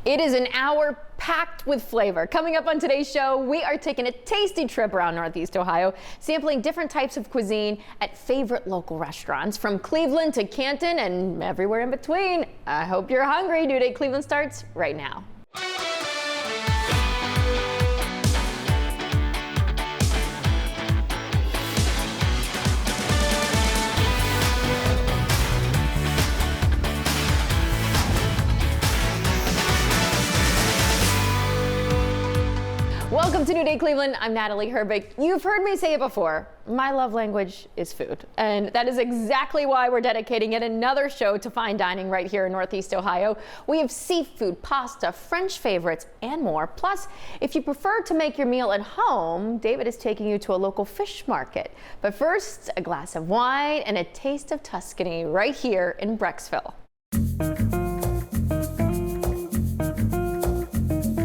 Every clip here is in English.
It is an hour packed with flavor. Coming up on today's show, we are taking a tasty trip around Northeast Ohio, sampling different types of cuisine at favorite local restaurants from Cleveland to Canton and everywhere in between. I hope you're hungry. New Day Cleveland starts right now. Welcome to New Day Cleveland. I'm Natalie Herbeck. You've heard me say it before. My love language is food. And that is exactly why we're dedicating yet another show to fine dining right here in Northeast Ohio. We have seafood, pasta, French favorites, and more. Plus, if you prefer to make your meal at home, David is taking you to a local fish market. But first, a glass of wine and a taste of Tuscany right here in Brecksville.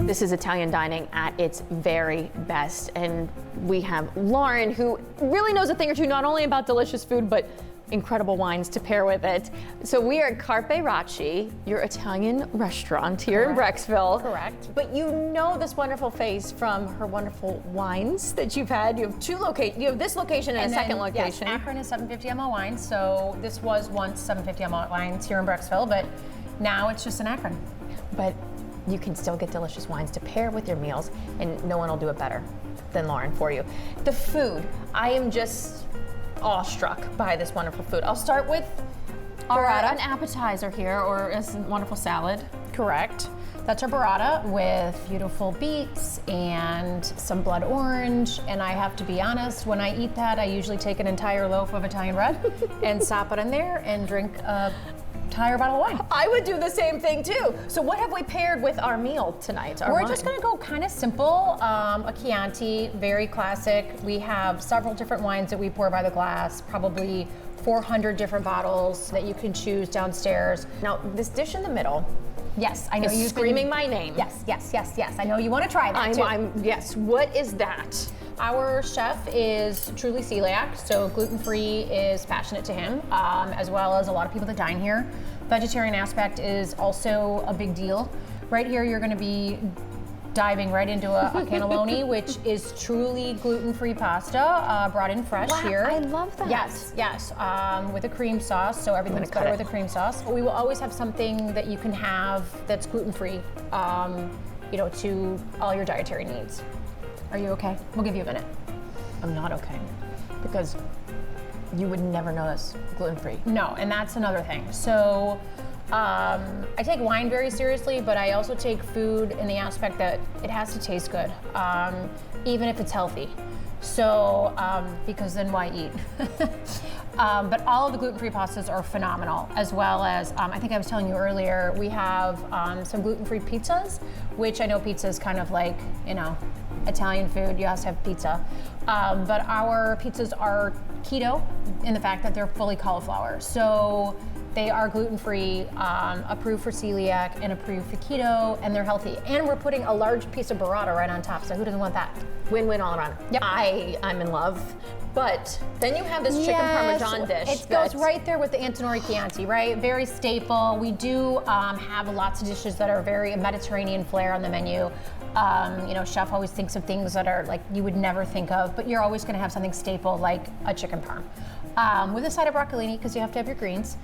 This is Italian dining at its very best, and we have Lauren, who really knows a thing or two not only about delicious food but incredible wines to pair with it. So we are at Carpe Racci, your Italian restaurant here in Brecksville. Correct. But you know this wonderful face from her wonderful wines that you've had. You have two locations. You have this location and a second location. Yes, Akron is 750 ml wines, so this was once 750 ml wines here in Brecksville, but now it's just in Akron. But you can still get delicious wines to pair with your meals, and no one will do it better than Lauren for you. The food, I am just awestruck by this wonderful food. I'll start with an appetizer here, or a wonderful salad. Correct. That's our burrata with beautiful beets and some blood orange. And I have to be honest, when I eat that, I usually take an entire loaf of Italian bread and sop it in there and drink a entire bottle of wine. I would do the same thing too. So what have we paired with our meal tonight? We're just gonna go kind of simple. A Chianti, very classic. We have several different wines that we pour by the glass, probably 400 different bottles that you can choose downstairs. Now, this dish in the middle, yes, I know you're screaming my name. Yes, yes, yes, yes. I know you want to try that too. Yes, what is that? Our chef is truly celiac, so gluten-free is passionate to him, as well as a lot of people that dine here. Vegetarian aspect is also a big deal. Right here, you're going to be diving right into a cannelloni, which is truly gluten-free pasta, brought in fresh here. I love that. Yes, yes, with a cream sauce, so everything's better with a cream sauce. We will always have something that you can have that's gluten-free, you know, to all your dietary needs. Are you okay? We'll give you a minute. I'm not okay, because you would never know this gluten-free. No, and that's another thing. So I take wine very seriously, but I also take food in the aspect that it has to taste good, even if it's healthy. So, because then why eat? But all of the gluten-free pastas are phenomenal, as well as, I think I was telling you earlier, we have some gluten-free pizzas, which I know pizza is kind of like, you know, Italian food, you have to have pizza. But our pizzas are keto in the fact that they're fully cauliflower. So they are gluten-free, approved for celiac and approved for keto, and they're healthy. And we're putting a large piece of burrata right on top, so who doesn't want that? Win-win all around. Yep. I'm in love. But then you have this chicken parmesan dish. It goes right there with the Antinori Chianti, right? Very staple. We do have lots of dishes that are very Mediterranean flair on the menu. You know, chef always thinks of things that are like you would never think of, but you're always going to have something staple like a chicken parm. With a side of broccolini, because you have to have your greens.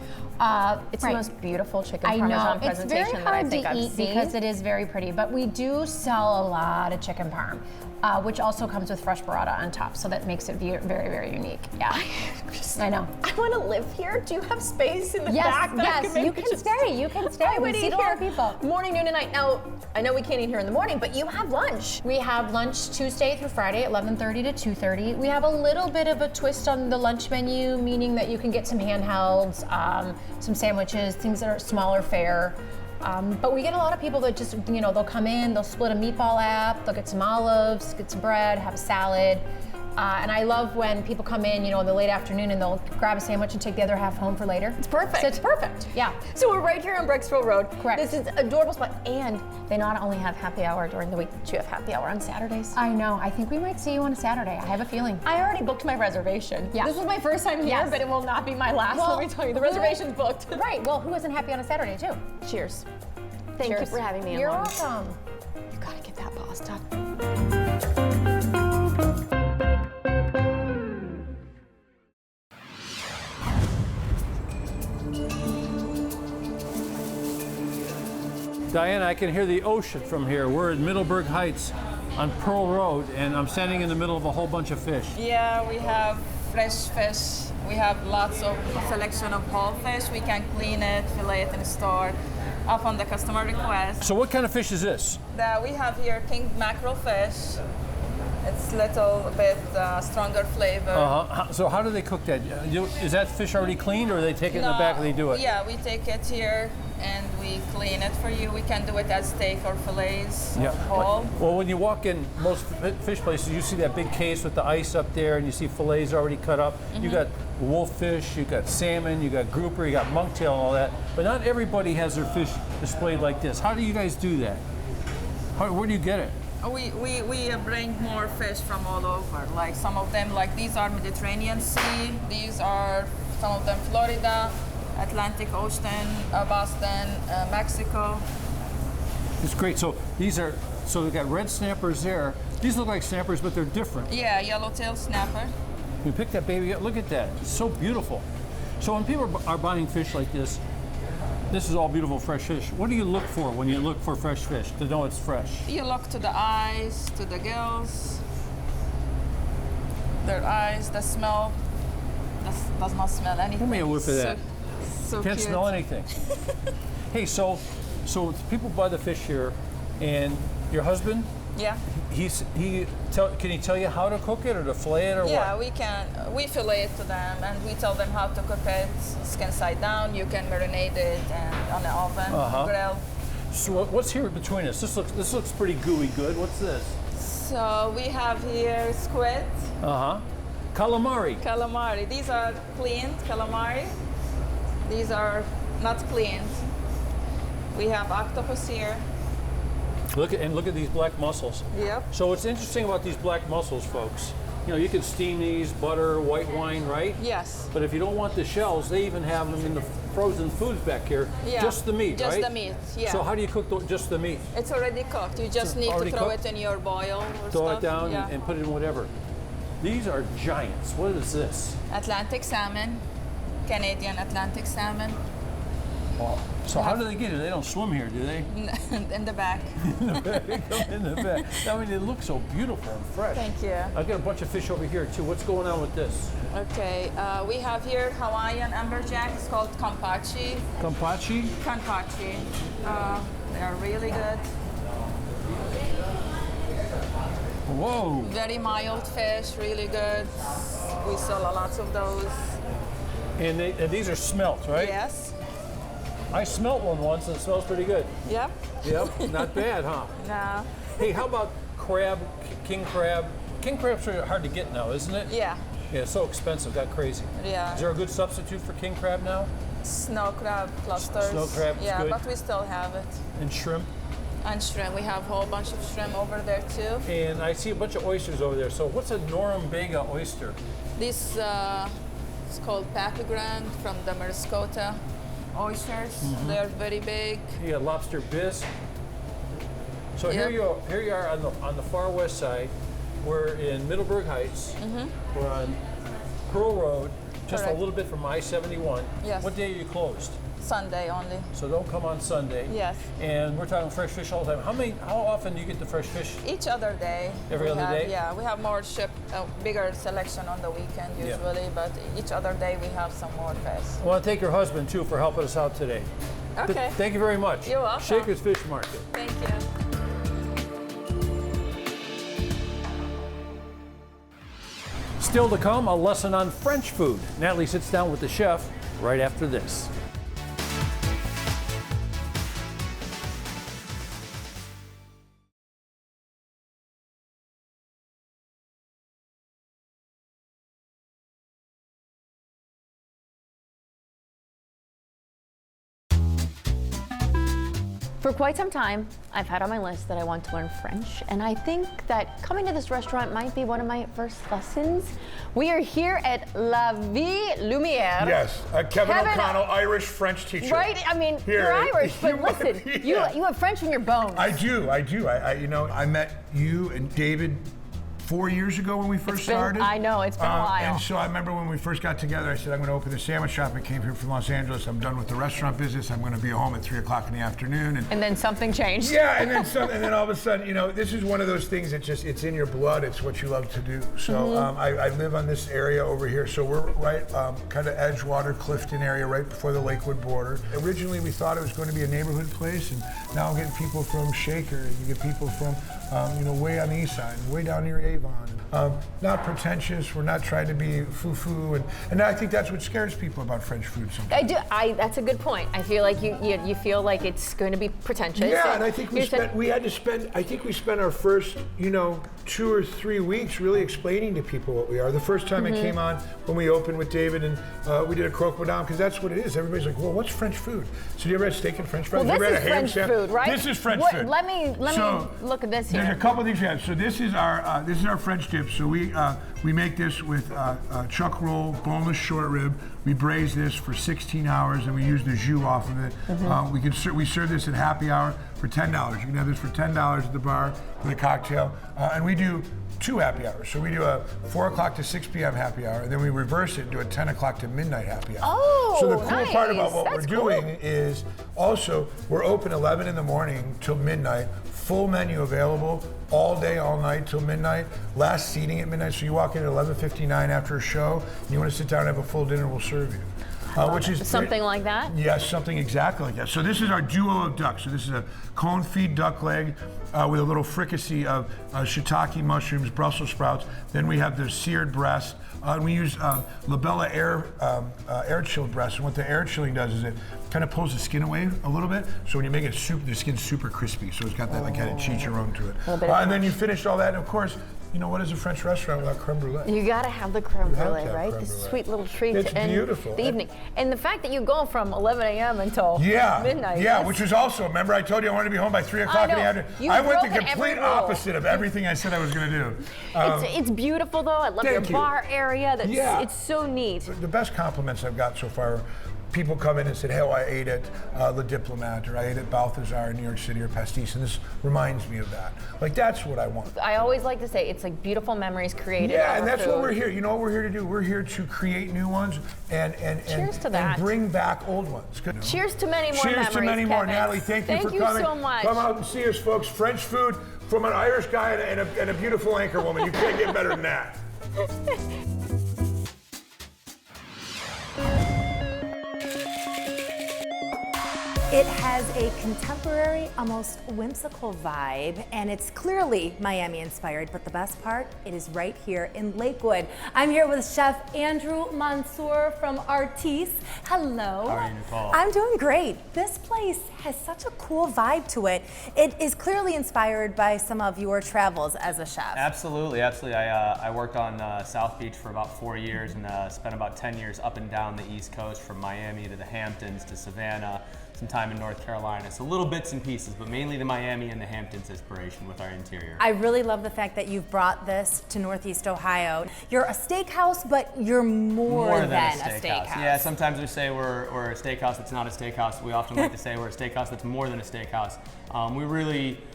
It's the most beautiful chicken parmesan presentation that I think I've seen. It's very hard to eat because it is very pretty, but we do sell a lot of chicken parm, which also comes with fresh burrata on top, so that makes it very, very unique. Yeah, I know. I want to live here. Do you have space in the back? Yes, you can stay. You can stay. We see a lot of people. Morning, noon, and night. Now, I know we can't eat here in the morning, but you have lunch. We have lunch Tuesday through Friday, 11:30 to 2:30. We have a little bit of a twist on the lunch menu, meaning that you can get some handhelds, some sandwiches, things that are smaller fare. But we get a lot of people that just, you know, they'll come in, they'll split a meatball app, they'll get some olives, get some bread, have a salad. And I love when people come in, you know, in the late afternoon and they'll grab a sandwich and take the other half home for later. It's perfect. So it's perfect, yeah. So we're right here on Brecksville Road. Correct. This is an adorable spot. And they not only have happy hour during the week, but you have happy hour on Saturdays. I know. I think we might see you on a Saturday. I have a feeling. I already booked my reservation. Yeah. This is my first time here, but it will not be my last. Let me tell you, the reservation's booked. Right. Well, who isn't happy on a Saturday, too? Cheers. Thank you Cheers. for having me You're along. welcome. You gotta get that pasta. Diana, I can hear the ocean from here. We're in Middleburg Heights on Pearl Road, and I'm standing in the middle of a whole bunch of fish. Yeah, we have fresh fish. We have lots of selection of whole fish. We can clean it, fillet it in the store, upon the customer request. So what kind of fish is this? We have here king mackerel fish. It's little bit stronger flavor. So how do they cook that? Is that fish already cleaned, or they take it in the back and they do it? Yeah, we take it here and we clean it for you. We can do it as steak or fillets or whole. Well, when you walk in most fish places, you see that big case with the ice up there, and you see fillets already cut up. You got wolffish, you got salmon, you got grouper, you got monktail, and all that. But not everybody has their fish displayed like this. How do you guys do that? Where do you get it? We bring more fish from all over. Like some of them, like these are Mediterranean Sea. These are some of them Florida, Atlantic Ocean, Boston, Mexico. It's great. So we've got red snappers there. These look like snappers, but they're different. Yeah, yellowtail snapper. You pick that baby up. Look at that. It's so beautiful. So when people are buying fish like this is all beautiful fresh fish. What do you look for when you look for fresh fish to know it's fresh? You look to the eyes, to the gills, their eyes, the smell. Does not smell anything. Give me a whiff of that. So Can't cute. smell anything. Hey, so people buy the fish here, and your husband, Yeah. can he tell you how to cook it or to fillet it or Yeah, what? we can. We fillet it to them, and we tell them how to cook it. Skin side down. You can marinate it and on the oven, grill. So what's here between us? This looks pretty gooey good. What's this? So we have here squid, Calamari. These are cleaned calamari. These are not cleaned. We have octopus here. Look at these black mussels. Yep. So what's interesting about these black mussels, folks, you can steam these, butter, white wine, right? Yes. But if you don't want the shells, they even have them in the frozen foods back here. Yeah. Just the meat, Just right? the meat. Yeah. So how do you cook just the meat? It's already cooked. You just need to already throw cooked? it in your boil or Throw stuff. it down Yeah. and put it in whatever. These are giants. What is this? Atlantic salmon, Canadian Atlantic salmon. Oh. So how do they get it? They don't swim here, do they? In the back. They come in the back. I mean, they look so beautiful and fresh. Thank you. I've got a bunch of fish over here too. What's going on with this? Okay, we have here Hawaiian amberjack. It's called kampachi. Kampachi? Kampachi. They are really good. Whoa. Very mild fish, really good. We sell a lot of those. And these are smelt, right? Yes. I smelt one once and it smells pretty good. Yep. Yep, not bad, huh? No. Hey, how about crab, king crab? King crab's really hard to get now, isn't it? Yeah. Yeah, it's so expensive, got crazy. Yeah. Is there a good substitute for king crab now? Snow crab clusters. Snow crab is Yeah, good. but we still have it. And shrimp? And shrimp. We have a whole bunch of shrimp over there too. And I see a bunch of oysters over there. So what's a Norumbega oyster? This is called papigran from the Mariscota oysters. They're very big. You got lobster bisque. So Yep. here you are on the far west side. We're in Middleburg Heights. We're on Pearl Road, just Correct. a little bit from I-71. Yes. What day are you closed? Sunday only. So don't come on Sunday. Yes. And we're talking fresh fish all the time. How often do you get the fresh fish? Each other day. Every we other have, day? Yeah, we have more bigger selection on the weekend Yeah. usually, but each other day we have some more fish. I want to thank your husband too for helping us out today. Okay. Thank you very much. You're welcome. Shaker's Fish Market. Thank you. Still to come, a lesson on French food. Natalie sits down with the chef right after this. For quite some time, I've had on my list that I want to learn French, and I think that coming to this restaurant might be one of my first lessons. We are here at La Vie Lumière. Yes, Kevin O'Connell, Irish-French teacher. Right? I mean, Here. you're Irish, but listen, Yeah. you have French in your bones. I do. I met you and David 4 years ago when we first started. I know, it's been a while. And so I remember when we first got together, I said, I'm going to open the sandwich shop. I came here from Los Angeles. I'm done with the restaurant business. I'm going to be home at 3 o'clock in the afternoon. And then something changed. Yeah, and then all of a sudden, this is one of those things that it's in your blood. It's what you love to do. So I live on this area over here. So we're right kind of Edgewater, Clifton area, right before the Lakewood border. Originally, we thought it was going to be a neighborhood place, and now I'm getting people from Shaker, and you get people from way on the east side, way down near Avon. Not pretentious. We're not trying to be foo-foo, and I think that's what scares people about French food sometimes. I do. That's a good point. I feel like you feel like it's going to be pretentious. Yeah, and I think we spent our first 2 or 3 weeks really explaining to people what we are. The first time I came on when we opened with David and we did a croque madame, because that's what it is. Everybody's like, well, what's French food? So do you ever have steak and French fries? Well, you ever this had is a ham French food, right? This is French food. Let me look at this here. There's a couple things we have. So this is our French dip. So we make this with chuck roll, boneless short rib. We braise this for 16 hours, and we use the jus off of it. We serve this at happy hour for $10. You can have this for $10 at the bar with a cocktail, and we do 2 happy hours. So we do a 4 o'clock to 6 p.m. happy hour, and then we reverse it and do a 10 o'clock to midnight happy hour. Oh, so the cool part about what That's we're doing cool. is also we're open 11 in the morning till midnight. Full menu available all day, all night till midnight. Last seating at midnight. So you walk in at 11:59 after a show, and you want to sit down and have a full dinner, we'll serve you. Which is something like that? Yes, something exactly like that. So this is our duo of duck. So this is a cone feed duck leg with a little fricassee of shiitake mushrooms, Brussels sprouts. Then we have the seared breast. And we use Labella air chilled breast. And what the air chilling does is it kind of pulls the skin away a little bit. So when you make it soup, the skin's super crispy. So it's got that kind of chicharron to it. And then you finish all that, and of course, what is a French restaurant without creme brulee? You gotta have the creme brulee, right? Creme The brulee. sweet little treat It's to end beautiful. the evening. And the fact that you go from 11 a.m. until midnight. Yeah, which is also, remember I told you I wanted to be home by 3 o'clock in the afternoon? I went the complete opposite of everything I said I was going to do. It's beautiful though. I love your bar area. It's so neat. The best compliments I've got so far, people come in and said, hey, I ate at Le Diplomat, or I ate at Balthazar in New York City, or Pastis, and this reminds me of that. Like, that's what I want. I always like to say it's like beautiful memories created. Yeah, and that's what we're here. You know what we're here to do? We're here to create new ones and Cheers to that. and bring back old ones. Cheers to many more memories, Cheers to many more. Kevin. Natalie, thank you for coming. Thank you so much. Come out and see us, folks. French food from an Irish guy and a beautiful anchor woman. You can't get better than that. It has a contemporary, almost whimsical vibe, and it's clearly Miami inspired, but the best part, it is right here in Lakewood. I'm here with Chef Andrew Mansour from Artis. Hello. How are you, Nicole? I'm doing great. This place has such a cool vibe to it. It is clearly inspired by some of your travels as a chef. Absolutely, absolutely. I worked on South Beach for about 4 years and spent about 10 years up and down the East Coast, from Miami to the Hamptons to Savannah, some time in North Carolina. So little bits and pieces, but mainly the Miami and the Hamptons inspiration with our interior. I really love the fact that you've brought this to Northeast Ohio. You're a steakhouse, but you're more than a steakhouse. Yeah, sometimes we say we're a steakhouse that's not a steakhouse. We often like to say we're a steakhouse that's more than a steakhouse.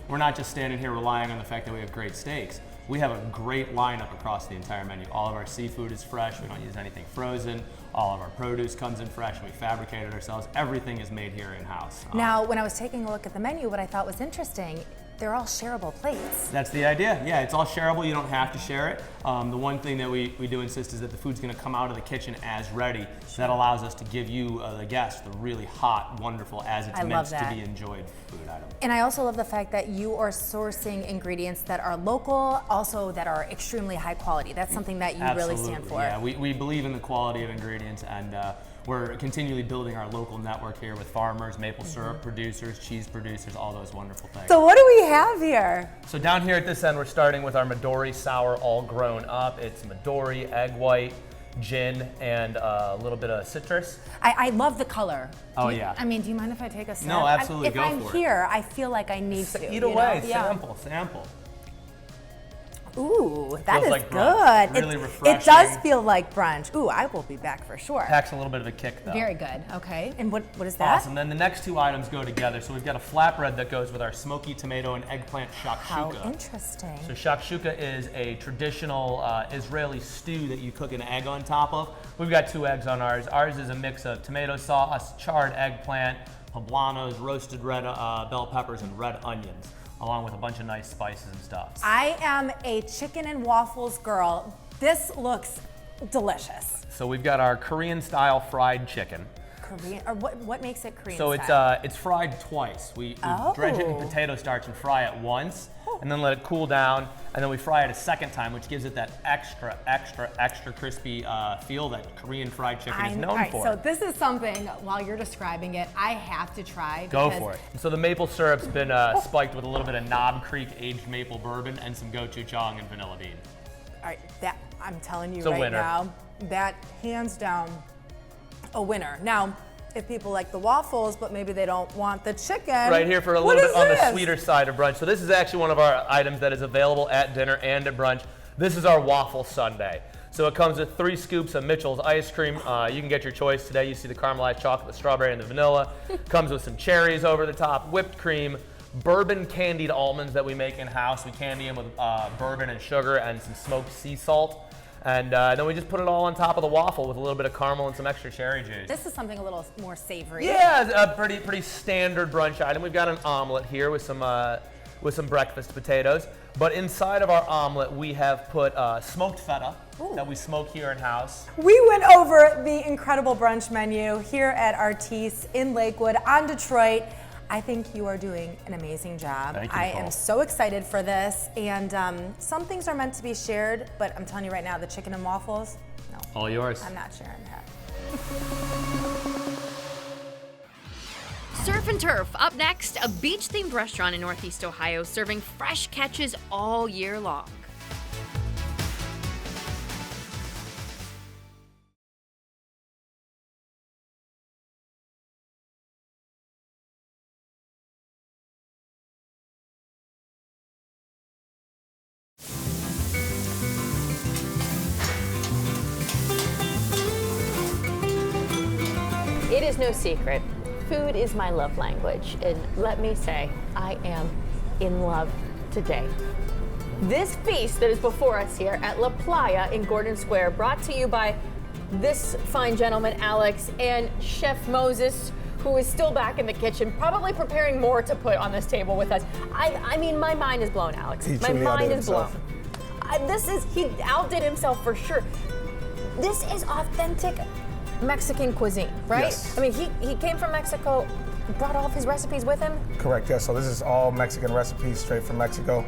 We're not just standing here relying on the fact that we have great steaks. We have a great lineup across the entire menu. All of our seafood is fresh. We don't use anything frozen. All of our produce comes in fresh, and we fabricate it ourselves. Everything is made here in-house. Now, when I was taking a look at the menu, what I thought was interesting, they're all shareable plates. That's the idea. Yeah, it's all shareable. You don't have to share it. The one thing that we do insist is that the food's going to come out of the kitchen as ready. So that allows us to give you, the guest, the really hot, wonderful, as it's meant to be enjoyed food item. And I also love the fact that you are sourcing ingredients that are local, also that are extremely high quality. That's something that you really stand for. Yeah, we believe in the quality of ingredients, and we're continually building our local network here with farmers, maple syrup producers, cheese producers, all those wonderful things. So what do we have here? So down here at this end, we're starting with our Meadery sour, all grown up. It's Meadery, egg white, gin and a little bit of citrus. I love the color. Oh, yeah. I mean, do you mind if I take a sip? No, absolutely, If go I'm for it. here, I feel like I need to. Eat you know? away, Yeah. sample. Ooh, that Feels is like brunch. good. Really It refreshing. does feel like brunch. Ooh, I will be back for sure. Packs a little bit of a kick though. Very good. Okay. And what is that? Awesome. Then the next two items go together. So we've got a flatbread that goes with our smoky tomato and eggplant How shakshuka. interesting. So shakshuka is a traditional Israeli stew that you cook an egg on top of. We've got 2 eggs on ours. Ours is a mix of tomato sauce, charred eggplant, poblanos, roasted red bell peppers, and red onions, along with a bunch of nice spices and stuff. I am a chicken and waffles girl. This looks delicious. So we've got our Korean style fried chicken. Korean, or what makes it Korean So style? it's fried twice. We Oh. dredge it in potato starch and fry it once, and then let it cool down, and then we fry it a second time, which gives it that extra crispy feel that Korean fried chicken is known all right, for. so this is something, while you're describing it, I have to try. Go because for it. So the maple syrup's been spiked with a little bit of Knob Creek aged maple bourbon and some gochujang and vanilla bean. All right, that I'm telling you It's a right winner. now, that hands down a winner. Now, if people like the waffles, but maybe they don't want the chicken. Right here for a what little bit is on the this? sweeter side of brunch. So this is actually one of our items that is available at dinner and at brunch. This is our waffle sundae. So it comes with 3 scoops of Mitchell's ice cream. You can get your choice today. You see the caramelized chocolate, the strawberry, and the vanilla. Comes with some cherries over the top, whipped cream, bourbon candied almonds that we make in-house. We candy them with bourbon and sugar and some smoked sea salt. And then we just put it all on top of the waffle with a little bit of caramel and some extra cherry juice. This is something a little more savory. Yeah, it's a pretty standard brunch item. We've got an omelet here with some breakfast potatoes. But inside of our omelet, we have put smoked feta that we smoke here in house. We went over the incredible brunch menu here at Artis in Lakewood on Detroit. I think you are doing an amazing job. Thank you, I Nicole. am so excited for this. And some things are meant to be shared, but I'm telling you right now, the chicken and waffles, no. All yours. I'm not sharing that. Surf and Turf. Up next, a beach-themed restaurant in Northeast Ohio serving fresh catches all year long. It is no secret. Food is my love language, and let me say, I am in love today. This feast that is before us here at La Playa in Gordon Square, brought to you by this fine gentleman, Alex, and Chef Moses, who is still back in the kitchen, probably preparing more to put on this table with us. I mean, my mind is blown, Alex. He My truly mind outdid is blown. himself. He outdid himself for sure. This is authentic Mexican cuisine, right? Yes. I mean, he came from Mexico, brought all of his recipes with him. Correct, yes. So this is all Mexican recipes straight from Mexico.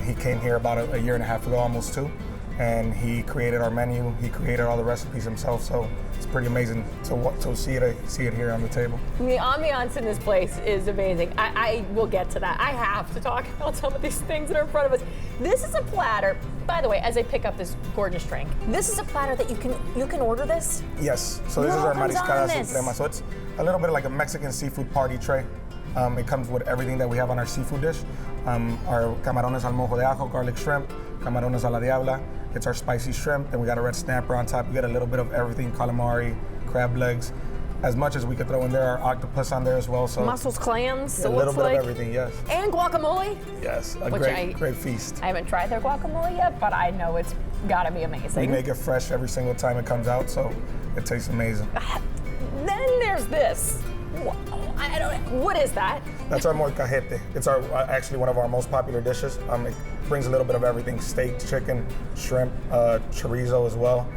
He came here about a year and a half ago, almost 2, and he created our menu. He created all the recipes himself, so it's pretty amazing to see it here on the table. The ambiance in this place is amazing. I will get to that. I have to talk about some of these things that are in front of us. This is a platter. By the way, as I pick up this gorgeous drink, this is a platter that you can order this. Yes, so this is What our comes on mariscada this? suprema. So it's a little bit like a Mexican seafood party tray. It comes with everything that we have on our seafood dish. Our camarones al mojo de ajo, garlic shrimp, camarones a la diabla. It's our spicy shrimp, then we got a red snapper on top. You get a little bit of everything, calamari, crab legs, as much as we could throw in there. Our octopus on there as well. So Mussels, clams, a it little looks bit like. of everything, yes. And guacamole. Yes, a Which great feast. I haven't tried their guacamole yet, but I know it's gotta be We amazing. make it fresh every single time it comes out, so it tastes amazing. Then there's this. I don't. What is that? That's our molcajete. It's our actually one of our most popular dishes. It brings a little bit of everything: steak, chicken, shrimp, chorizo as well.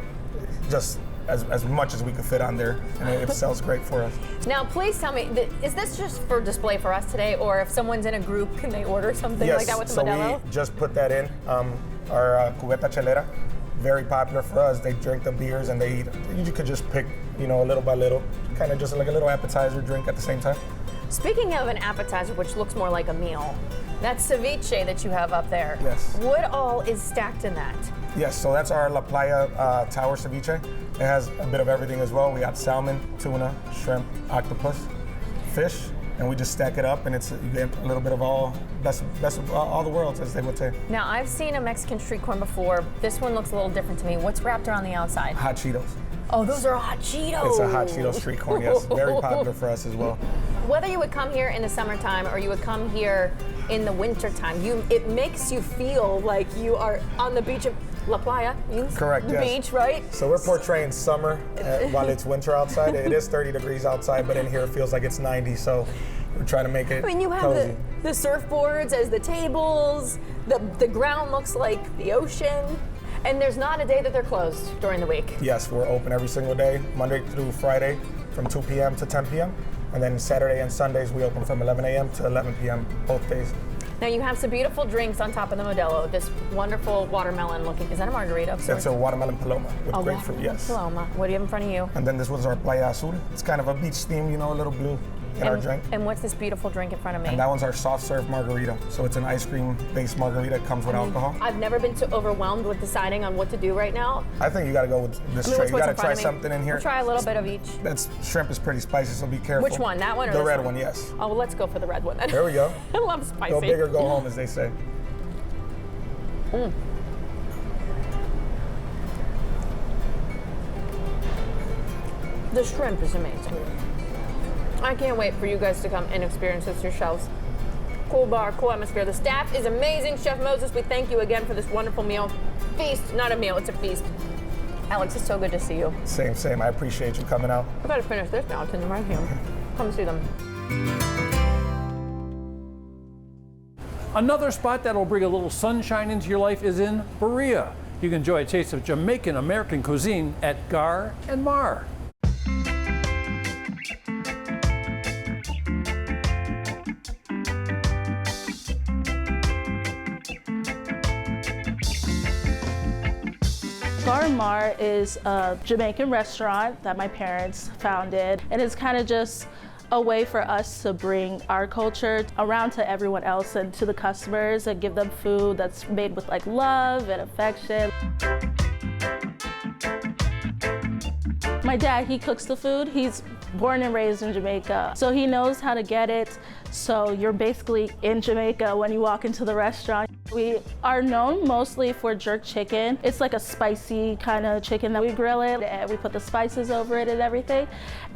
Just as much as we could fit on there, and it sells great for us. Now, please tell me, is this just for display for us today, or if someone's in a group, can they order something Yes, like that with the so Modelo? we just put that in. Our cubeta chelera, very popular for us. They drink the beers and they eat. You could just pick, little by little, kind of just like a little appetizer drink at the same time. Speaking of an appetizer, which looks more like a meal, that ceviche that you have up there. Yes. What all is stacked in that? Yes, so that's our La Playa Tower ceviche. It has a bit of everything as well. We got salmon, tuna, shrimp, octopus, fish, and we just stack it up, and you get a little bit of all best of all the worlds, as they would say. Now, I've seen a Mexican street corn before. This one looks a little different to me. What's wrapped around the outside? Hot Cheetos. Oh, those are hot Cheetos. It's a hot Cheeto street corn, yes. Very popular for us as well. Whether you would come here in the summertime or you would come here in the wintertime, it makes you feel like you are on the beach of La Playa. Means Correct, the yes. beach, right? So we're portraying summer while it's winter outside. It is 30 degrees outside, but in here it feels like it's 90, so we're trying to make it I mean, you have cozy. the surfboards as the tables, the ground looks like the ocean, and there's not a day that they're closed during the week. Yes, we're open every single day, Monday through Friday, from 2 p.m. to 10 p.m. And then Saturday and Sundays, we open from 11 a.m. to 11 p.m. both days. Now you have some beautiful drinks on top of the Modelo. This wonderful watermelon looking, is that a margarita? It's a watermelon paloma with grapefruit, yes. Paloma. What do you have in front of you? And then this was our Playa Azul. It's kind of a beach theme, a little blue in our drink. And what's this beautiful drink in front of me? And that one's our soft serve margarita. So it's an ice cream based margarita, it comes with alcohol. I've never been so overwhelmed with deciding on what to do right now. I think you gotta go with this tray. You gotta try something in here. We'll try a little bit of each. That shrimp is pretty spicy, so be careful. Which one, that one or the this red one? one, yes. Oh, well, let's go for the red one then. There we go. I love spicy. Go big or go home, as they say. The shrimp is amazing. I can't wait for you guys to come and experience this yourselves. Cool bar, cool atmosphere. The staff is amazing. Chef Moses, we thank you again for this wonderful meal. Feast, not a meal, it's a feast. Alex, it's so good to see you. Same. I appreciate you coming out. We gotta finish this now. It's in right here. Come see them. Another spot that'll bring a little sunshine into your life is in Berea. You can enjoy a taste of Jamaican American cuisine at Gar and Mar. Gar and Mar is a Jamaican restaurant that my parents founded, and it's kind of just a way for us to bring our culture around to everyone else and to the customers and give them food that's made with like love and affection. My dad, he cooks the food. He's born and raised in Jamaica, so he knows how to get it. So you're basically in Jamaica when you walk into the restaurant. We are known mostly for jerk chicken. It's like a spicy kind of chicken that we grill it, and we put the spices over it and everything.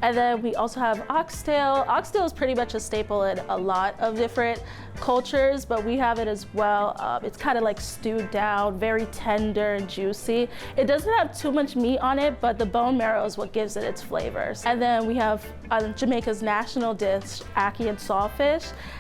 And then we also have oxtail. Oxtail is pretty much a staple in a lot of different cultures, but we have it as well. It's kind of like stewed down, very tender and juicy. It doesn't have too much meat on it, but the bone marrow is what gives it its flavors. And then we have Jamaica's national dish, ackee and saltfish.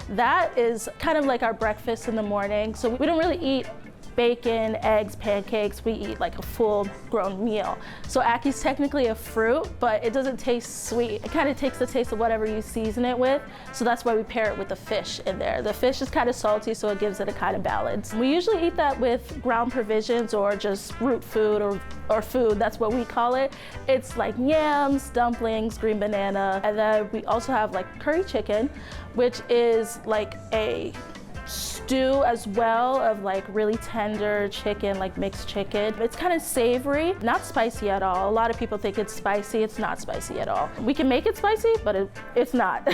That is kind of like our breakfast in the morning. So we don't really eat bacon, eggs, pancakes. We eat like a full grown meal. So ackee is technically a fruit, but it doesn't taste sweet. It kind of takes the taste of whatever you season it with. So that's why we pair it with the fish in there. The fish is kind of salty, so it gives it a kind of balance. We usually eat that with ground provisions or just root food or food, that's what we call it. It's like yams, dumplings, green banana, and then we also have like curry chicken, which is like a stew as well of like really tender chicken, like mixed chicken. It's kind of savory, not spicy at all. A lot of people think it's spicy. It's not spicy at all. We can make it spicy, but it's not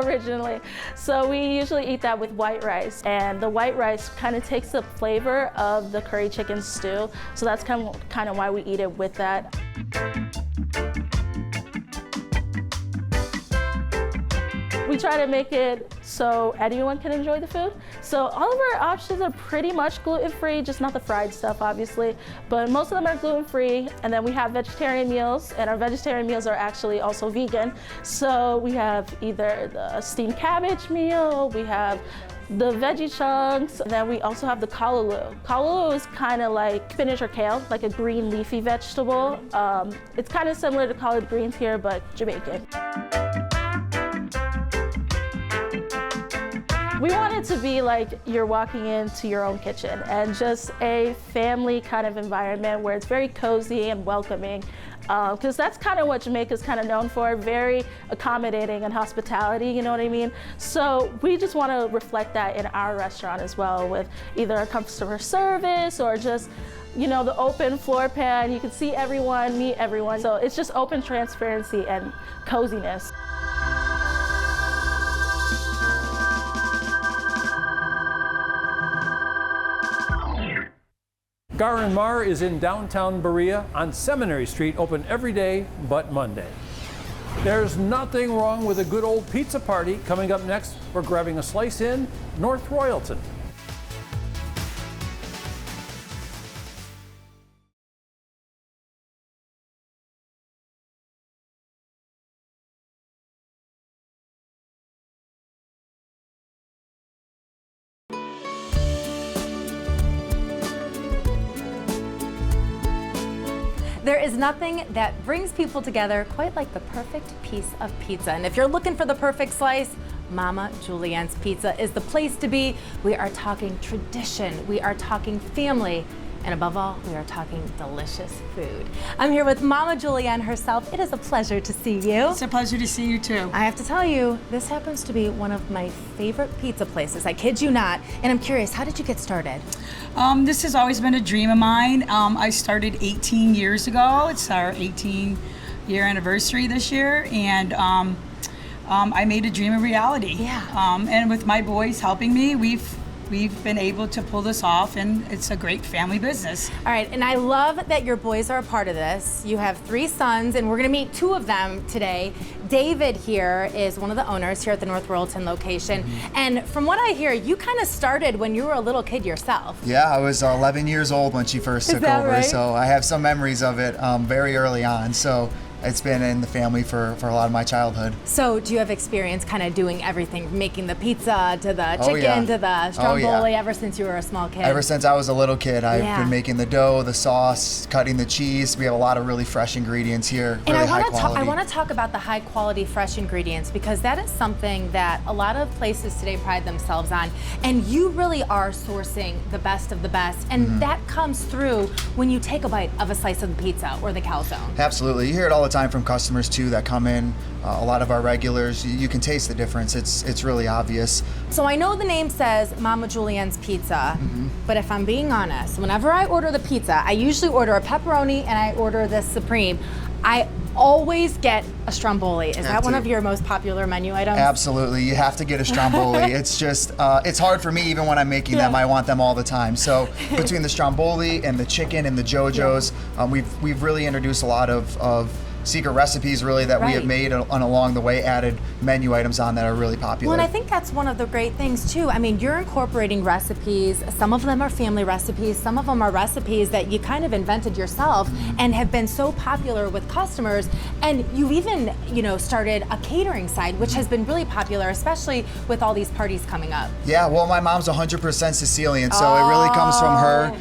originally. So we usually eat that with white rice, and the white rice kind of takes the flavor of the curry chicken stew. So that's kind of why we eat it with that. We try to make it so anyone can enjoy the food. So all of our options are pretty much gluten-free, just not the fried stuff, obviously, but most of them are gluten-free. And then we have vegetarian meals, and our vegetarian meals are actually also vegan. So we have either the steamed cabbage meal, we have the veggie chunks, and then we also have the callaloo. Callaloo is kind of like spinach or kale, like a green leafy vegetable. It's kind of similar to collard greens here, but Jamaican. We want it to be like you're walking into your own kitchen and just a family kind of environment where it's very cozy and welcoming. because that's kind of what Jamaica's kind of known for, very accommodating and hospitality, you know what I mean? So we just want to reflect that in our restaurant as well, with either a customer service or just, you know, the open floor pan. You can see everyone, meet everyone. So it's just open transparency and coziness. Gar and Mar is in downtown Berea on Seminary Street, open every day but Monday. There's nothing wrong with a good old pizza party. Coming up next, we're grabbing a slice in North Royalton. There is nothing that brings people together quite like the perfect piece of pizza. And if you're looking for the perfect slice, Mama Julianne's Pizza is the place to be. We are talking tradition, we are talking family, and above all, we are talking delicious food. I'm here with Mama Julianne herself. It is a pleasure to see you. It's a pleasure to see you too. I have to tell you, this happens to be one of my favorite pizza places. I kid you not. And I'm curious, how did you get started? This has always been a dream of mine. I started 18 years ago. It's our 18-year anniversary this year, and I made a dream a reality. Yeah. And with my boys helping me, we've been able to pull this off, and it's a great family business. All right, and I love that your boys are a part of this. You have 3 sons, and we're gonna meet 2 of them today. David here is one of the owners here at the North Royalton location. And from what I hear, you kind of started when you were a little kid yourself. Yeah, I was 11 years old when she first took over, right? so I have some memories of it very early on. So it's been in the family for a lot of my childhood. So do you have experience kind of doing everything, making the pizza to the Oh, chicken yeah. to the stromboli ever since you were a small kid? Ever since I was a little kid, I've Yeah. been making the dough, the sauce, cutting the cheese. We have a lot of really fresh ingredients here, And really high I quality. want to talk about the high quality fresh ingredients, because that is something that a lot of places today pride themselves on. And you really are sourcing the best of the best. And that comes through when you take a bite of a slice of the pizza or the calzone. Absolutely. You hear it all the time from customers too that come in. A lot of our regulars, you can taste the difference. It's really obvious. So I know the name says Mama Julianne's Pizza, but if I'm being honest, whenever I order the pizza, I usually order a pepperoni and I order the Supreme. I always get a stromboli. Is that one of your most popular menu items? Absolutely, you have to get a stromboli. It's just, it's hard for me even when I'm making them. I want them all the time. So between the stromboli and the chicken and the JoJo's, we've really introduced a lot of secret recipes really that we have made and along the way added menu items on that are really popular. Well, and I think that's one of the great things too. I mean, you're incorporating recipes. Some of them are family recipes. Some of them are recipes that you kind of invented yourself and have been so popular with customers. And you've even, started a catering side, which has been really popular, especially with all these parties coming up. Yeah, well, my mom's 100% Sicilian, so it really comes from her.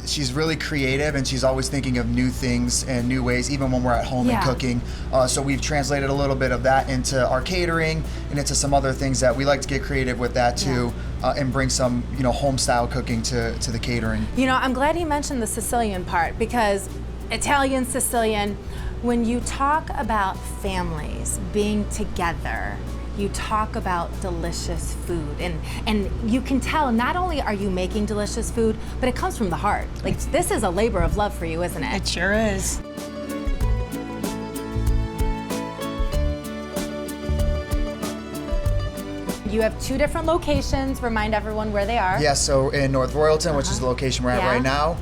She's really creative and she's always thinking of new things and new ways, even when we're at home and cooking. So we've translated a little bit of that into our catering and into some other things that we like to get creative with that too, and bring some, home style cooking to the catering. I'm glad you mentioned the Sicilian part, because Italian, Sicilian, when you talk about families being together, you talk about delicious food, and you can tell not only are you making delicious food, but it comes from the heart. Like, this is a labor of love for you, isn't it? It sure is. You have 2 different locations. Remind everyone where they are. Yes, so in North Royalton, which is the location we're at right now,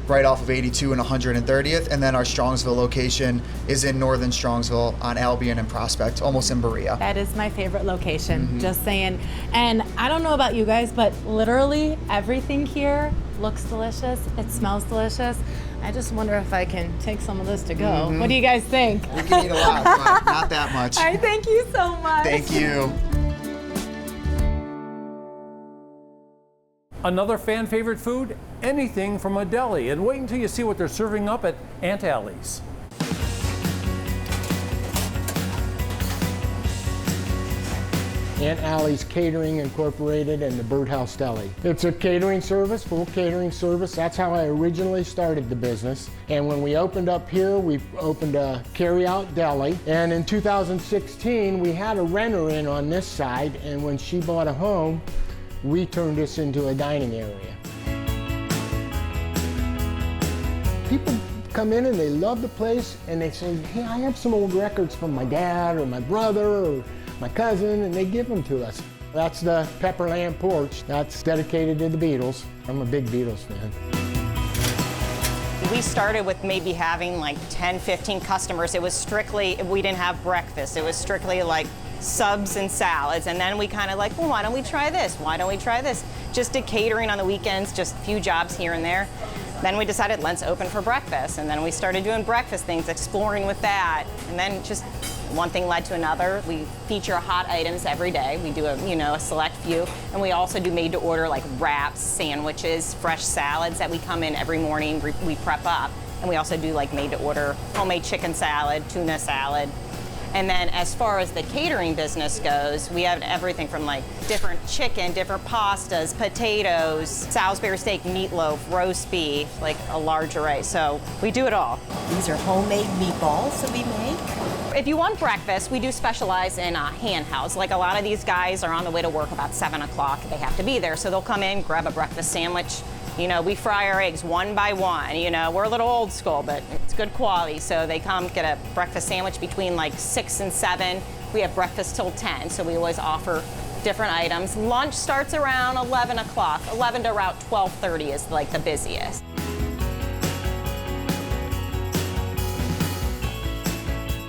right off of 82 and 130th, and then our Strongsville location is in Northern Strongsville on Albion and Prospect, almost in Berea. That is my favorite location, just saying. And I don't know about you guys, but literally everything here looks delicious. It smells delicious. I just wonder if I can take some of this to go. What do you guys think? You can eat a lot, but not that much. All right, thank you so much. Thank you. Another fan favorite food? Anything from a deli. And wait until you see what they're serving up at Aunt Alyee's. Aunt Allie's Catering Incorporated and the Birdhouse Deli. It's a catering service, full catering service. That's how I originally started the business. And when we opened up here, we opened a carry-out deli. And in 2016, we had a renter in on this side, and when she bought a home, we turned this into a dining area. People come in and they love the place, and they say, hey, I have some old records from my dad or my brother or my cousin, and they give them to us. That's the Pepperland Porch. That's dedicated to the Beatles. I'm a big Beatles fan. We started with maybe having like 10, 15 customers. It was strictly, we didn't have breakfast. It was strictly like subs and salads. And then we kind of like, well, why don't we try this? Why don't we try this? Just did catering on the weekends, just a few jobs here and there. Then we decided, let's open for breakfast. And then we started doing breakfast things, exploring with that. And then just one thing led to another. We feature hot items every day. We do a select few. And we also do made to order like wraps, sandwiches, fresh salads that we come in every morning, we prep up. And we also do like made to order homemade chicken salad, tuna salad. And then as far as the catering business goes, we have everything from like different chicken, different pastas, potatoes, Salisbury steak, meatloaf, roast beef, like a large array. So we do it all. These are homemade meatballs that we make. If you want breakfast, we do specialize in handhelds. Like a lot of these guys are on the way to work about 7 o'clock. They have to be there. So they'll come in, grab a breakfast sandwich. You know, we fry our eggs one by one. You know, we're a little old school, but it's good quality. So they come get a breakfast sandwich between like 6 and 7. We have breakfast till 10, so we always offer different items. Lunch starts around 11 o'clock. 11 to around 12:30 is like the busiest.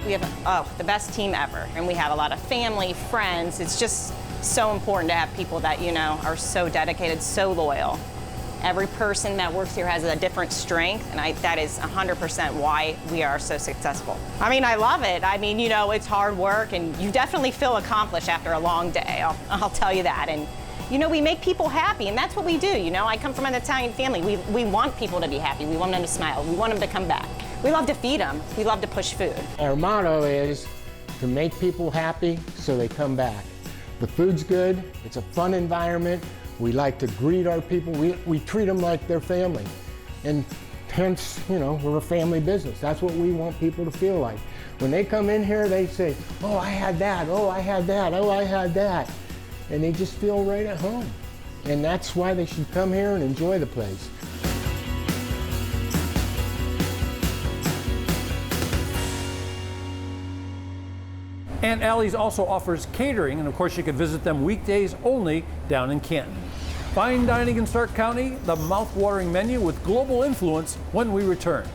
We have the best team ever, and we have a lot of family, friends. It's just so important to have people that, you know, are so dedicated, so loyal. Every person that works here has a different strength, and that is 100% why we are so successful. I mean, I love it. I mean, you know, it's hard work, and you definitely feel accomplished after a long day, I'll tell you that. And, you know, we make people happy, and that's what we do, you know. I come from an Italian family. We want people to be happy. We want them to smile. We want them to come back. We love to feed them. We love to push food. Our motto is to make people happy so they come back. The food's good. It's a fun environment. We like to greet our people. We treat them like their family. And hence, you know, we're a family business. That's what we want people to feel like. When they come in here, they say, oh, I had that, oh, I had that, oh, I had that. And they just feel right at home. And that's why they should come here and enjoy the place. Aunt Allie's also offers catering, and of course you can visit them weekdays only down in Canton. Fine dining in Stark County, the mouth-watering menu with global influence when we return.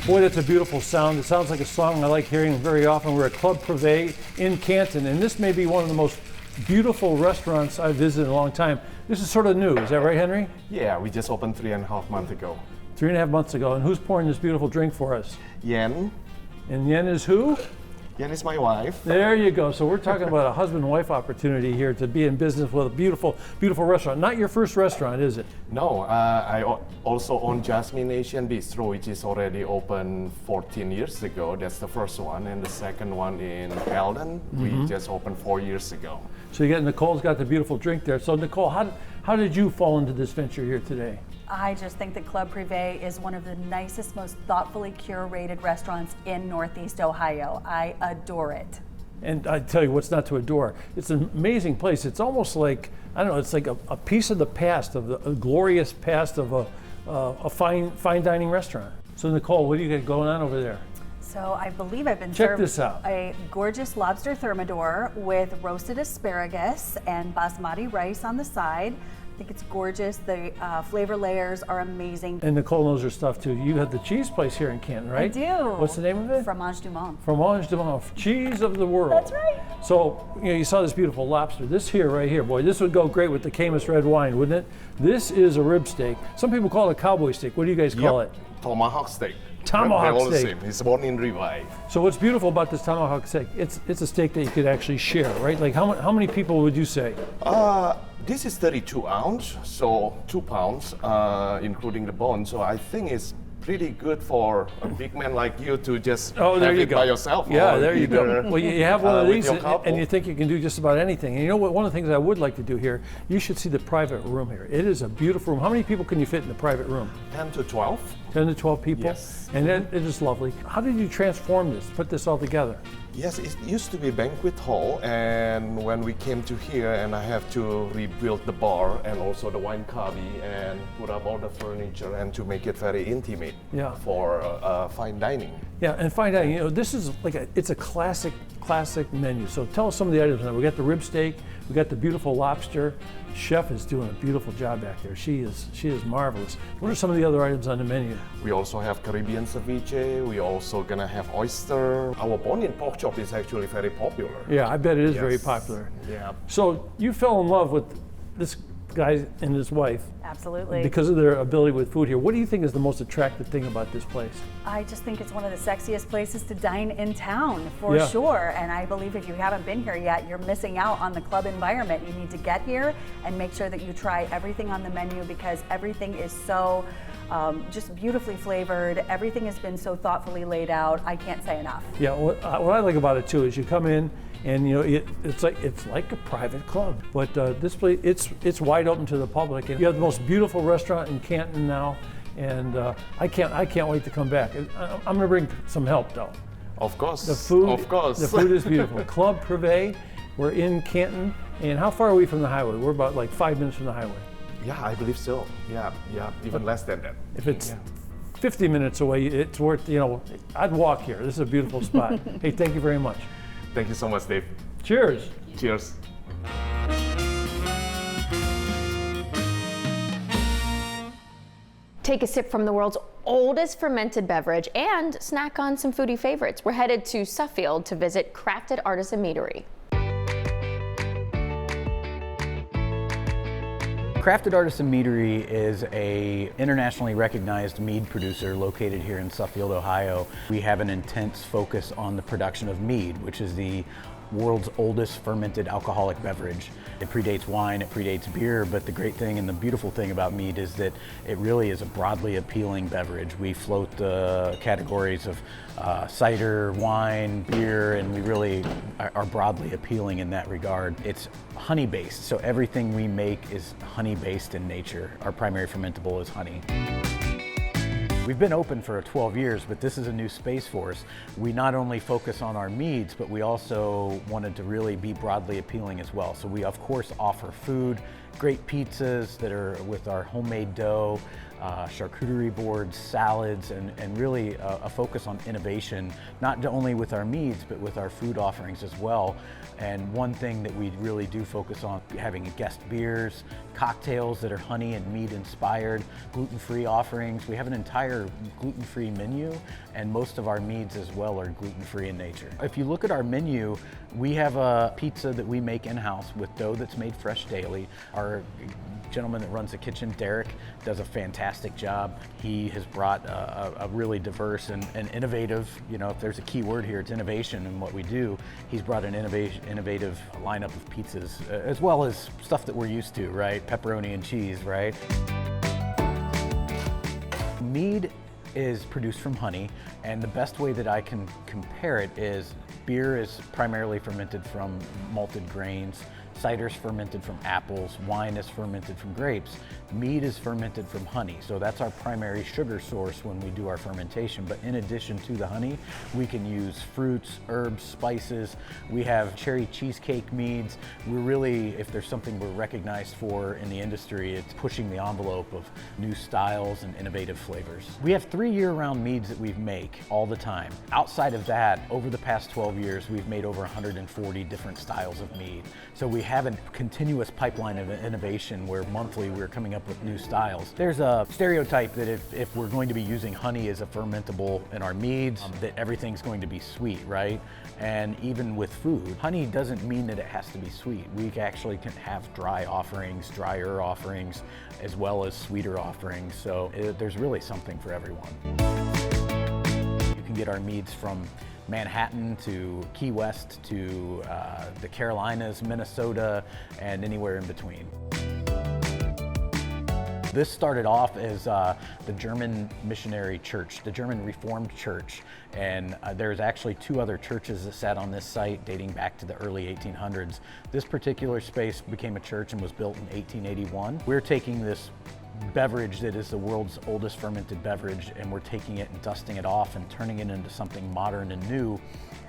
Boy, that's a beautiful sound. It sounds like a song I like hearing very often. We're at Club Prive in Canton, and this may be one of the most beautiful restaurants I've visited in a long time. This is sort of new, is that right, Henry? Yeah, we just opened 3.5 months ago. 3.5 months ago, and who's pouring this beautiful drink for us? Yen. And Yen is who? Yen is my wife. There you go. So we're talking about a husband-wife opportunity here to be in business with a beautiful, beautiful restaurant. Not your first restaurant, is it? No, I also own Jasmine Asian Bistro, which is already open 14 years ago. That's the first one. And the second one in Canton, we just opened 4 years ago. So you got Nicole's got the beautiful drink there. So Nicole, how did you fall into this venture here today? I just think that Club Prive is one of the nicest, most thoughtfully curated restaurants in Northeast Ohio. I adore it. And I tell you what's not to adore. It's an amazing place. It's almost like, I don't know, it's like a piece of the past, of a glorious past of a fine dining restaurant. So Nicole, what do you got going on over there? So I believe I've been Check served this out. a gorgeous lobster thermidor with roasted asparagus and basmati rice on the side. I think it's gorgeous. The flavor layers are amazing. And Nicole knows her stuff too. You have the cheese place here in Canton, right? I do. What's the name of it? Fromage du Monde. Fromage du Monde, cheese of the world. That's right. So, you saw this beautiful lobster. This here, right here, boy, this would go great with the Camus red wine, wouldn't it? This is a rib steak. Some people call it a cowboy steak. What do you guys call it? Tomahawk steak. Tomahawk They're all the steak. same. It's born in ribeye. So what's beautiful about this tomahawk steak, it's a steak that you could actually share, right? Like how many people would you say? This is 32 ounce, so 2 pounds, including the bone. So I think it's pretty good for a big man like you to just there have you it go. by yourself. Yeah, or there you go. either, Well, you have one of with these your couple. and you think you can do just about anything. And you know what? One of the things I would like to do here, you should see the private room here. It is a beautiful room. How many people can you fit in the private room? 10 to 12. 10 to 12 people? Yes. And it is lovely. How did you transform this, put this all together? Yes, it used to be a banquet hall, and when we came to here, and I have to rebuild the bar and also the wine cubby and put up all the furniture and to make it very intimate for fine dining. Yeah, and fine dining, you know, this is like it's a classic menu. So tell us some of the items now. We got the rib steak, we got the beautiful lobster. Chef is doing a beautiful job back there. She is marvelous. What are some of the other items on the menu? We also have Caribbean ceviche. We also gonna have oyster. Our bone-in pork chop is actually very popular. Yeah, I bet it is very popular. Yeah. So you fell in love with this guy and his wife. Absolutely. Because of their ability with food here. What do you think is the most attractive thing about this place? I just think it's one of the sexiest places to dine in town, for sure. And I believe if you haven't been here yet, you're missing out on the club environment. You need to get here and make sure that you try everything on the menu, because everything is so just beautifully flavored. Everything has been so thoughtfully laid out. I can't say enough. Yeah, what I like about it too is you come in and you know it's like a private club, but this place it's wide open to the public, and you have the most beautiful restaurant in Canton now, and I can't wait to come back. I'm gonna bring some help though. Of course. The food, Of course. The food is beautiful. Club Prive, we're in Canton, and how far are we from the highway? We're about like 5 minutes from the highway. Yeah, I believe so. Yeah, even less than that. If it's 50 minutes away, it's worth, you know, I'd walk here. This is a beautiful spot. Hey, thank you very much. Thank you so much, Dave. Cheers. Cheers. Take a sip from the world's oldest fermented beverage and snack on some foodie favorites. We're headed to Suffield to visit crafted Artisan Meadery. Crafted Artisan Meadery is a internationally recognized mead producer located here in Suffield, Ohio. We have an intense focus on the production of mead, which is the world's oldest fermented alcoholic beverage. It predates wine, it predates beer, but the great thing and the beautiful thing about mead is that it really is a broadly appealing beverage. We float the categories of cider, wine, beer, and we really are broadly appealing in that regard. It's honey-based, so everything we make is honey-based in nature. Our primary fermentable is honey. We've been open for 12 years, but this is a new space for us. We not only focus on our meads, but we also wanted to really be broadly appealing as well. So we of course offer food, great pizzas that are with our homemade dough, charcuterie boards, salads, and really a focus on innovation, not only with our meads, but with our food offerings as well. And one thing that we really do focus on, having guest beers, cocktails that are honey and mead inspired, gluten-free offerings. We have an entire gluten-free menu, and most of our meads as well are gluten-free in nature. If you look at our menu, we have a pizza that we make in-house with dough that's made fresh daily. Our gentleman that runs the kitchen, Derek, does a fantastic job. He has brought a really diverse and innovative, you know, if there's a key word here, it's innovation in what we do. He's brought an innovative lineup of pizzas, as well as stuff that we're used to, right? Pepperoni and cheese, right? Mead is produced from honey, and the best way that I can compare it is beer is primarily fermented from malted grains, cider's fermented from apples, wine is fermented from grapes, mead is fermented from honey. So that's our primary sugar source when we do our fermentation. But in addition to the honey, we can use fruits, herbs, spices. We have cherry cheesecake meads. We're really, if there's something we're recognized for in the industry, it's pushing the envelope of new styles and innovative flavors. We have 3 year-round meads that we make all the time. Outside of that, over the past 12 years, we've made over 140 different styles of mead. So we have a continuous pipeline of innovation where monthly we're coming up with new styles. There's a stereotype that if we're going to be using honey as a fermentable in our meads, that everything's going to be sweet, right? And even with food, honey doesn't mean that it has to be sweet. We actually can have dry offerings, drier offerings, as well as sweeter offerings. So there's really something for everyone. You can get our meads from Manhattan to Key West to the Carolinas, Minnesota, and anywhere in between. This started off as the German missionary church, the German Reformed church, and there's actually 2 other churches that sat on this site dating back to the early 1800s. This particular space became a church and was built in 1881. We're taking this beverage that is the world's oldest fermented beverage, and we're taking it and dusting it off and turning it into something modern and new.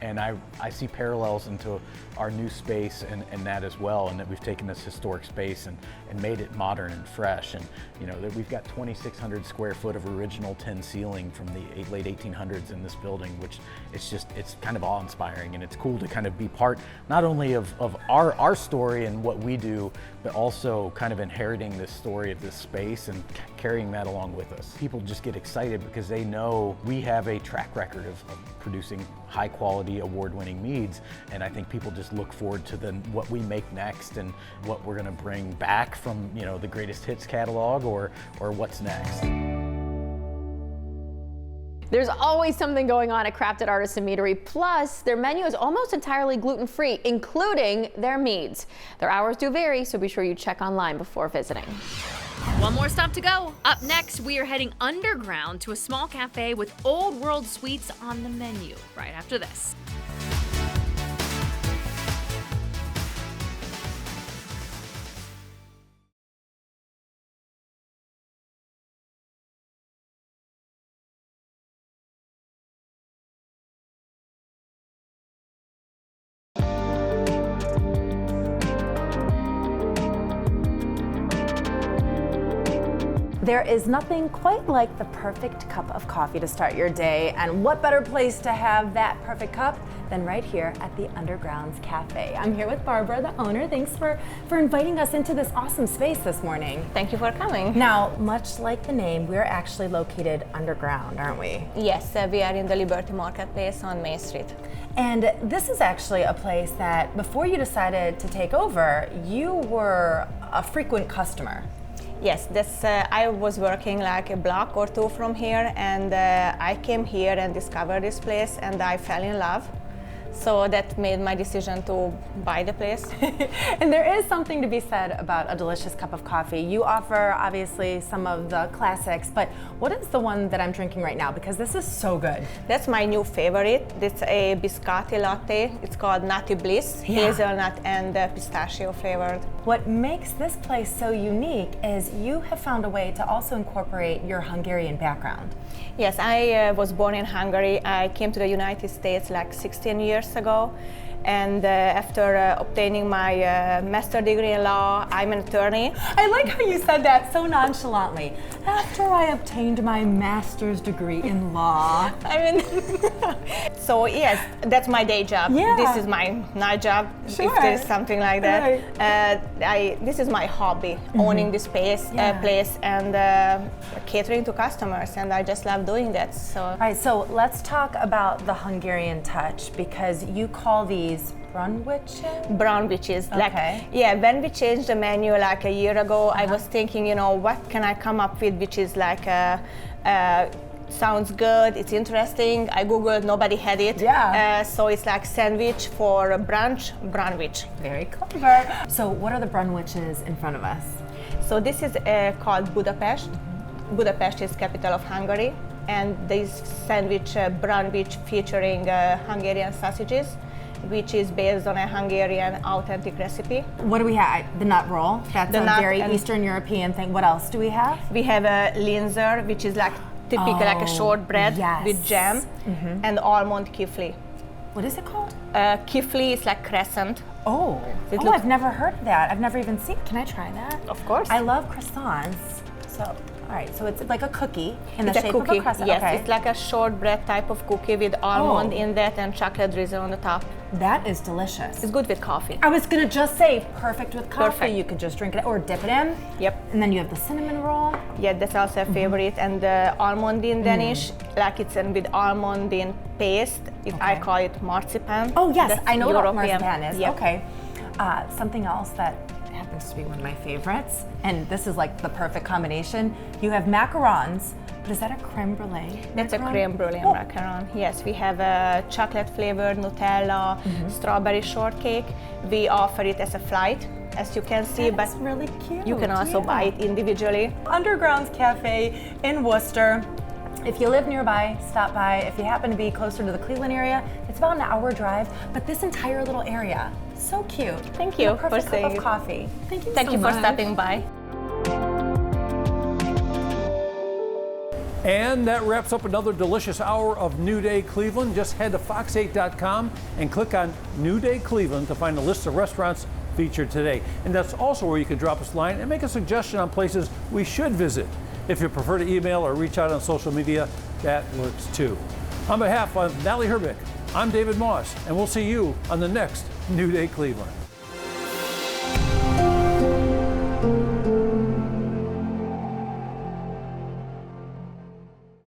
And I see parallels into our new space and that as well, and that we've taken this historic space and made it modern and fresh. And you know, that we've got 2,600 square foot of original tin ceiling from the late 1800s in this building, which it's kind of awe-inspiring, and it's cool to kind of be part not only of our story and what we do, but also kind of inheriting this story of this space and carrying that along with us. People just get excited because they know we have a track record of producing high quality, award-winning meads, and I think people just look forward to what we make next and what we're going to bring back from, you know, the greatest hits catalog or what's next. There's always something going on at Crafted Artisan Meadery. Plus, their menu is almost entirely gluten-free, including their meads. Their hours do vary, so be sure you check online before visiting. One more stop to go. Up next, we are heading underground to a small cafe with old world sweets on the menu. Right after this. There is nothing quite like the perfect cup of coffee to start your day, and what better place to have that perfect cup than right here at the Undergrounds Cafe. I'm here with Barbara, the owner. Thanks for inviting us into this awesome space this morning. Thank you for coming. Now, much like the name, we're actually located underground, aren't we? Yes, we are in the Liberty Marketplace on Main Street. And this is actually a place that before you decided to take over, you were a frequent customer. Yes, I was working like a block or 2 from here, and I came here and discovered this place, and I fell in love. So that made my decision to buy the place. And there is something to be said about a delicious cup of coffee. You offer obviously some of the classics, but what is the one that I'm drinking right now? Because this is so good. That's my new favorite. It's a biscotti latte. It's called Nutty Bliss, hazelnut and pistachio flavored. What makes this place so unique is you have found a way to also incorporate your Hungarian background. Yes, I was born in Hungary. I came to the United States like 16 years ago, and after obtaining my master's degree in law, I'm an attorney. I like how you said that so nonchalantly. After I obtained my master's degree in law. So yes, that's my day job. Yeah. This is my night job, sure. if there's something like that. Right. This is my hobby, owning this place and catering to customers, and I just love doing that. So. All right, so let's talk about the Hungarian touch, because you call these Brunwiches? Brunwiches. Okay. When we changed the menu like a year ago, I was thinking, you know, what can I come up with which is like sounds good, it's interesting. I googled, nobody had it. Yeah. So it's like sandwich for brunch, Brunwich. Very clever. So what are the Brunwiches in front of us? So this is called Budapest. Budapest is capital of Hungary, and this sandwich Brunwich featuring Hungarian sausages, which is based on a Hungarian authentic recipe. What do we have? The nut roll. That's a very Eastern European thing. What else do we have? We have a linzer, which is like typical like a shortbread with jam, and almond kifli. What is it called? Kifli is like crescent. I've never heard of that. I've never even seen. Can I try that? Of course. I love croissants. So All right, so it's like a cookie in the It's a shape cookie. of a crescent. Yes, Okay. it's like a shortbread type of cookie with almond Oh. in that and chocolate drizzle on the top. That is delicious. It's good with coffee. I was gonna just say, perfect with coffee. Perfect. You could just drink it or dip it in. Yep. And then you have the cinnamon roll. Yeah, that's also a favorite. And the almondine Danish, like it's in with almondine paste. I call it marzipan. Oh yes, That's I know what European. marzipan is. Yep. Okay. Something else that happens to be one of my favorites, and this is like the perfect combination. You have macarons, but is that a creme brulee? That's a macaron? creme brulee macaron. Yes, we have a chocolate flavored Nutella, strawberry shortcake. We offer it as a flight, as you can see, but That's really cute. you can also buy it individually. Underground's Cafe in Worcester. If you live nearby, stop by. If you happen to be closer to the Cleveland area, it's about an hour drive, but this entire little area, so cute. Thank you And a perfect for cup saying of it. coffee. Thank you Thank so you for much. stopping by. And that wraps up another delicious hour of New Day Cleveland. Just head to fox8.com and click on New Day Cleveland to find a list of restaurants featured today. And that's also where you can drop us a line and make a suggestion on places we should visit. If you prefer to email or reach out on social media, that works too. On behalf of Alyee Herbick, I'm David Moss, and we'll see you on the next New Day Cleveland.